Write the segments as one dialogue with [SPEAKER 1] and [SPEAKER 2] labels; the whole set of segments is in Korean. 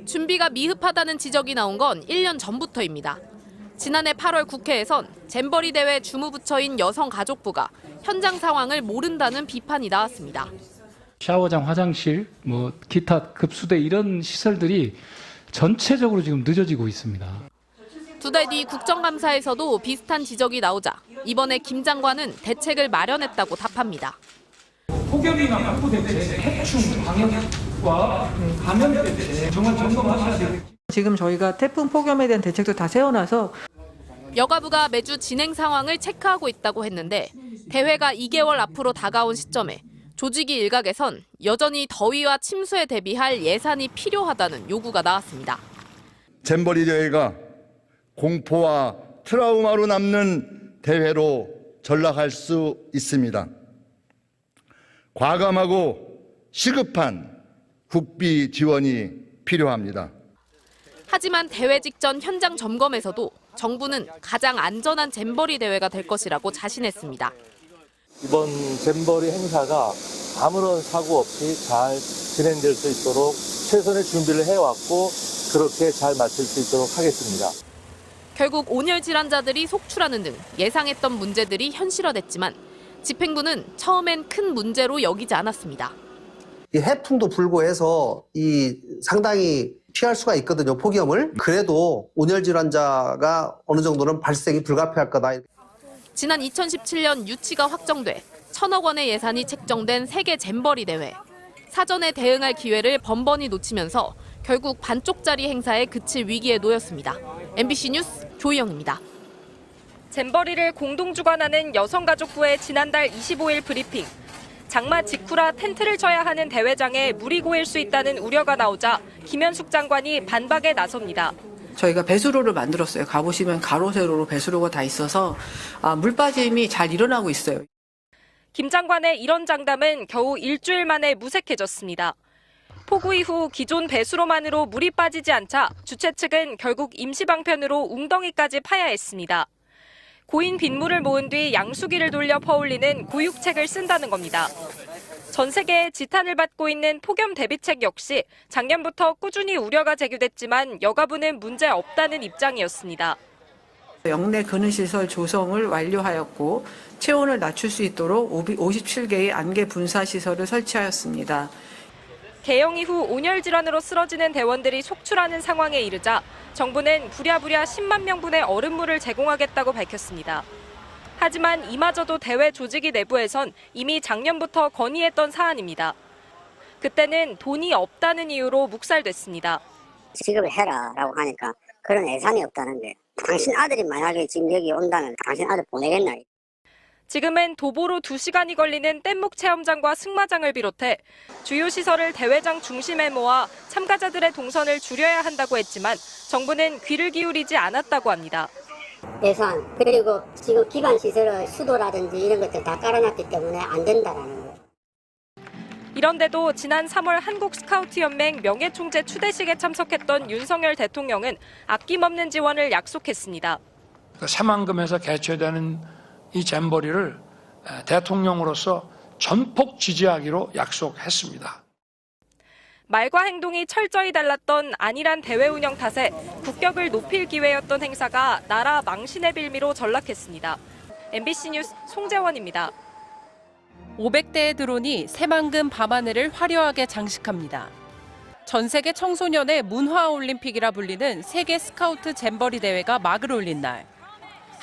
[SPEAKER 1] 준비가 미흡하다는 지적이 나온 건 1년 전부터입니다. 지난해 8월 국회에선 잼버리 대회 주무부처인 여성가족부가 현장 상황을 모른다는 비판이 나왔습니다.
[SPEAKER 2] 샤워장, 화장실, 기타 급수대 이런 시설들이 전체적으로 지금 늦어지고 있습니다.
[SPEAKER 1] 2달 뒤 국정감사에서도 비슷한 지적이 나오자 이번에 김 장관은 대책을 마련했다고 답합니다.
[SPEAKER 2] 폭염이나 확보 대책, 해충 방역과 감염 대책 정말 점검하셔야 돼요.
[SPEAKER 3] 지금 저희가 태풍 폭염에 대한 대책도 다 세워놔서
[SPEAKER 1] 여가부가 매주 진행 상황을 체크하고 있다고 했는데 대회가 2개월 앞으로 다가온 시점에 조직위 일각에선 여전히 더위와 침수에 대비할 예산이 필요하다는 요구가 나왔습니다.
[SPEAKER 4] 잼버리 대회가 공포와 트라우마로 남는 대회로 전락할 수 있습니다. 과감하고 시급한 국비 지원이 필요합니다.
[SPEAKER 1] 하지만 대회 직전 현장 점검에서도 정부는 가장 안전한 잼버리 대회가 될 것이라고 자신했습니다.
[SPEAKER 5] 이번 잼버리 행사가 아무런 사고 없이 잘 진행될 수 있도록 최선의 준비를 해왔고 그렇게 잘 마칠 수 있도록 하겠습니다.
[SPEAKER 1] 결국 온열 질환자들이 속출하는 등 예상했던 문제들이 현실화됐지만 집행부는 처음엔 큰 문제로 여기지 않았습니다.
[SPEAKER 6] 이 해풍도 불구해서 상당히 피할 수가 있거든요, 폭염을. 그래도 온열 질환자가 어느 정도는 발생이 불가피할 거다.
[SPEAKER 1] 지난 2017년 유치가 확정돼 1,000억 원의 예산이 책정된 세계 잼버리 대회. 사전에 대응할 기회를 번번이 놓치면서 결국 반쪽짜리 행사에 그칠 위기에 놓였습니다. MBC 뉴스 조희영입니다. 잼버리를 공동 주관하는 여성가족부의 지난달 25일 브리핑. 장마 직후라 텐트를 쳐야 하는 대회장에 물이 고일 수 있다는 우려가 나오자 김현숙 장관이 반박에 나섭니다.
[SPEAKER 3] 저희가 배수로를 만들었어요. 가보시면 가로 세로로 배수로가 다 있어서 물 빠짐이 잘 일어나고 있어요.
[SPEAKER 1] 김 장관의 이런 장담은 겨우 일주일 만에 무색해졌습니다. 폭우 이후 기존 배수로만으로 물이 빠지지 않자 주최 측은 결국 임시 방편으로 웅덩이까지 파야 했습니다. 고인 빗물을 모은 뒤 양수기를 돌려 퍼올리는 고육책을 쓴다는 겁니다. 전 세계에 지탄을 받고 있는 폭염 대비책 역시 작년부터 꾸준히 우려가 제기됐지만 여가부는 문제 없다는 입장이었습니다.
[SPEAKER 3] 영내 근은시설 조성을 완료하였고 체온을 낮출 수 있도록 57개의 안개 분사시설을 설치하였습니다.
[SPEAKER 1] 개영 이후 온열 질환으로 쓰러지는 대원들이 속출하는 상황에 이르자 정부는 부랴부랴 10만 명분의 얼음물을 제공하겠다고 밝혔습니다. 하지만 이마저도 대회 조직위 내부에선 이미 작년부터 건의했던 사안입니다. 그때는 돈이 없다는 이유로 묵살됐습니다.
[SPEAKER 7] 지급을 해라라고 하니까 그런 예산이 없다는데 당신 아들이 만약에 지금 여기 온다면 당신 아들 보내겠나?
[SPEAKER 1] 지금은 도보로 2시간이 걸리는 뗏목 체험장과 승마장을 비롯해 주요 시설을 대회장 중심에 모아 참가자들의 동선을 줄여야 한다고 했지만 정부는 귀를 기울이지 않았다고 합니다.
[SPEAKER 7] 예산 그리고 지금 기반 시설의 수도라든지 이런 것들 다 깔아놨기 때문에 안 된다라는 거예요.
[SPEAKER 1] 이런데도 지난 3월 한국스카우트연맹 명예총재 추대식에 참석했던 윤석열 대통령은 아낌없는 지원을 약속했습니다.
[SPEAKER 8] 새만금에서 개최되는 이 잼버리를 대통령으로서 전폭 지지하기로 약속했습니다.
[SPEAKER 1] 말과 행동이 철저히 달랐던 안일한 대회 운영 탓에 국격을 높일 기회였던 행사가 나라 망신의 빌미로 전락했습니다. MBC 뉴스 송재원입니다. 500대의 드론이 새만금 밤하늘을 화려하게 장식합니다. 전 세계 청소년의 문화올림픽이라 불리는 세계 스카우트 잼버리 대회가 막을 올린 날.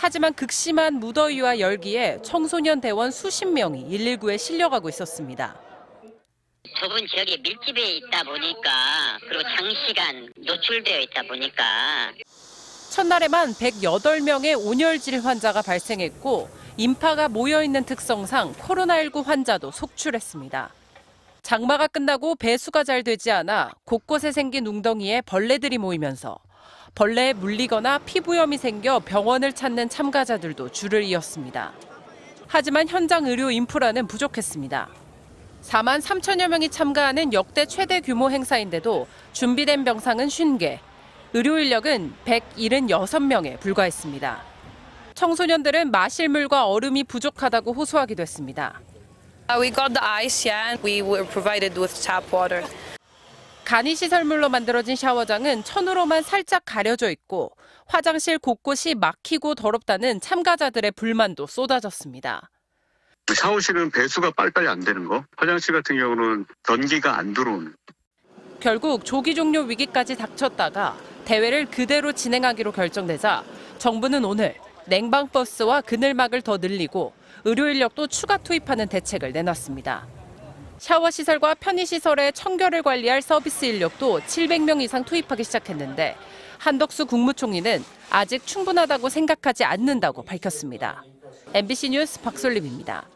[SPEAKER 1] 하지만 극심한 무더위와 열기에 청소년 대원 수십 명이 119에 실려가고 있었습니다.
[SPEAKER 9] 좁은 지역에 밀집해 있다 보니까 그리고 장시간 노출되어 있다 보니까
[SPEAKER 1] 첫날에만 108명의 온열질 환자가 발생했고 인파가 모여있는 특성상 코로나19 환자도 속출했습니다. 장마가 끝나고 배수가 잘 되지 않아 곳곳에 생긴 웅덩이에 벌레들이 모이면서 벌레에 물리거나 피부염이 생겨 병원을 찾는 참가자들도 줄을 이었습니다. 하지만 현장 의료 인프라는 부족했습니다. 4만 3천여 명이 참가하는 역대 최대 규모 행사인데도 준비된 병상은 50개, 의료 인력은 176명에 불과했습니다. 청소년들은 마실 물과 얼음이 부족하다고 호소하기도 했습니다.
[SPEAKER 10] We got the ice, yeah, and we were provided with tap water.
[SPEAKER 1] 간이시설물로 만들어진 샤워장은 천으로만 살짝 가려져 있고 화장실 곳곳이 막히고 더럽다는 참가자들의 불만도 쏟아졌습니다.
[SPEAKER 10] 샤워실은 배수가 빨리빨리 안 되는 거, 화장실 같은 경우는 전기가 안 들어오는.
[SPEAKER 1] 결국 조기 종료 위기까지 닥쳤다가 대회를 그대로 진행하기로 결정되자 정부는 오늘 냉방버스와 그늘막을 더 늘리고 의료 인력도 추가 투입하는 대책을 내놨습니다. 샤워시설과 편의시설의 청결을 관리할 서비스 인력도 700명 이상 투입하기 시작했는데 한덕수 국무총리는 아직 충분하다고 생각하지 않는다고 밝혔습니다. MBC 뉴스 박솔림입니다.